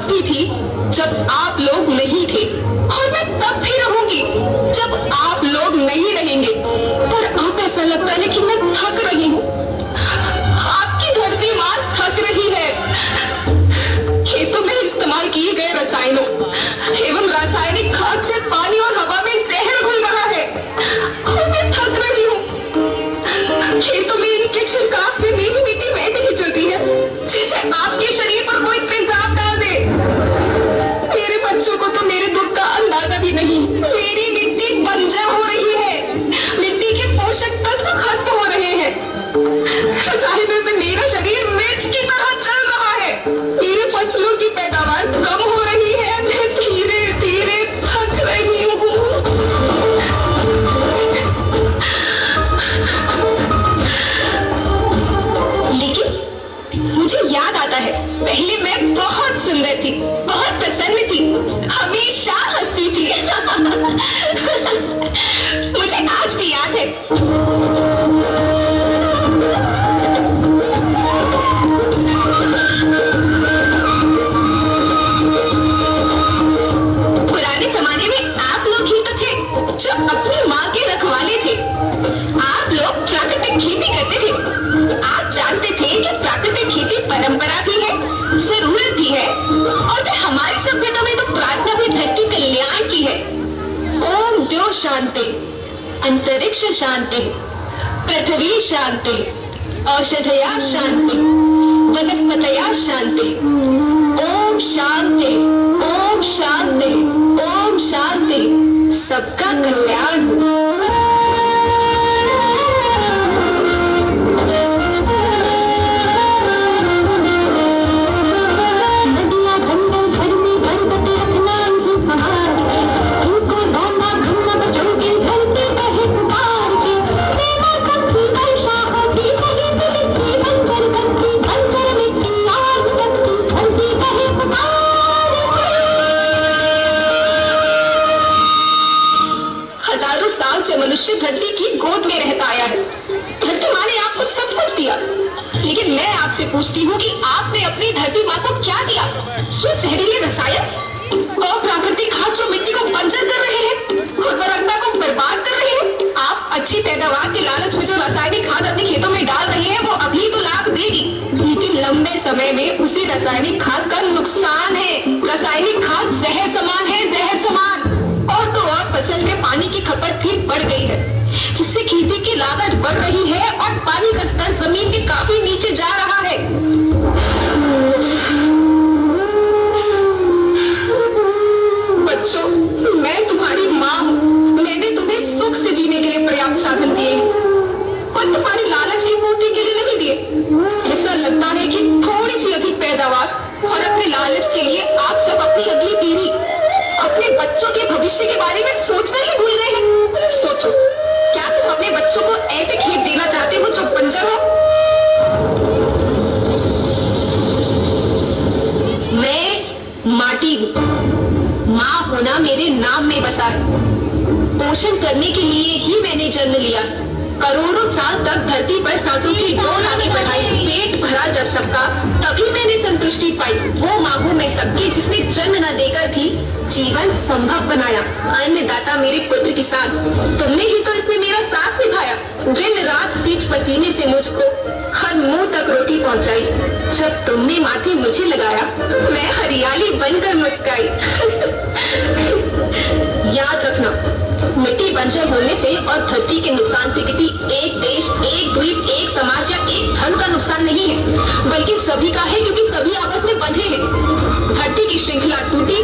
तब भी थी जब आप लोग नहीं थे, और मैं तब भी रहूंगी जब आप लोग नहीं रहेंगे। पर अब ऐसा लगता है कि मैं थक रही हूँ, आपकी धरती माँ थक रही है। खेतों में इस्तेमाल किए गए रसायनों एवं रासायनिक खाद से पानी और हवा में जहर घुल रहा है, और मैं थक रही हूँ। खेतों में इनके छिड़काव से मेरी मिट्टी वैसे ही चलती है जैसे आपके शरीर पर कोई तेजाब डाल दे। मेरे बच्चों को तो मेरे दुख का अंदाजा भी नहीं। मेरी मिट्टी बंजर हो रही है, मिट्टी के पोषक तत्व खत्म हो रहे हैं, रसायनों से मेरा शरीर मिर्च की तरह चल रहा है, मेरी फसलों की पैदावार कम हो रही है, मैं धीरे धीरे थक रही हूँ। लेकिन मुझे याद आता है, पहले मैं बहुत सुंदर थी, बहुत प्रसन्न थी, हमेशा हंसती थी। मुझे आज भी याद है। पुराने जमाने में आप लोग ही तो थे जो अपनी माँ के रखवाले थे। आप लोग प्राकृतिक खेती करते थे। आप जानते थे कि प्राकृतिक खेती परंपरा भी है, जरूरत भी है, और फिर हमारी सभ्यता में तो प्रार्थना भी धरती कल्याण की है। ओम द्यो शांति, अंतरिक्ष शांति, पृथ्वी शांति, औषधया शांति, वनस्पतया शांति। ओम शांति, ओम शांति, ओम शांति। सबका कल्याण हो। मनुष्य धरती की गोद में रहता आया है। धरती माँ ने आपको सब कुछ दिया, लेकिन मैं आपसे पूछती हूँ कि आपने अपनी धरती माँ को क्या दिया? ये जहरीले रसायन और प्राकृतिक खाद जो मिट्टी को बंजर कर रहे हैं, उर्वरकता को बर्बाद कर रहे हैं। आप अच्छी पैदावार के लालच में जो रासायनिक खाद अपने खेतों में डाल रहे हैं, वो अभी तो लाभ देगी, लेकिन लंबे समय में उसी रासायनिक खाद का नुकसान है। रासायनिक खाद जहर समान है, जहर समान। और तो और फसल में पानी की खपत भी बढ़ गई है, जिससे खेती की लागत बढ़ रही है और पानी का स्तर जमीन के काफी नीचे जा रहा है। बच्चों, मैं तुम्हारी माँ हूँ। मैंने तुम्हें सुख से जीने के लिए पर्याप्त साधन दिए और तुम्हारी लालच की पूर्ति के लिए नहीं दिए। ऐसा लगता है कि थोड़ी सी अधिक पैदावार और अपने लालच के लिए आप सब अपनी अगली पीढ़ी, अपने बच्चों के भविष्य के बारे में सोचना ही भूल गए हैं। सोचो, क्या तुम अपने बच्चों को ऐसे खेत देना चाहते हो जो बंजर हो? मैं माटी हूँ। माँ होना मेरे नाम में बसा है। पोषण करने के लिए ही मैंने जन्म लिया। करोड़ों साल तक धरती पर सांसों की डोर आगे बढ़ाई, पेट भरा जब सबका, तभी मैंने संतुष्टि पाई। वो माँ हूँ मैं सबकी, जिसने जन्म न देकर भी जीवन संभव बनाया। अन्नदाता मेरे पुत्र किसान, तुमने ही तो इसमें मेरा साथ निभाया। दिन रात सींच पसीने से मुझको हर मुंह तक रोटी पहुंचाई। जब तुमने माथे मुझे लगाया, मैं हरियाली बनकर मुस्काई। याद रखना, मिट्टी बंजर होने से और धरती के नुकसान से किसी एक देश, एक द्वीप, एक समाज या एक धर्म का नुकसान नहीं है, बल्कि सभी का है, क्योंकि सभी आपस में बंधे हैं। धरती की श्रृंखला टूटी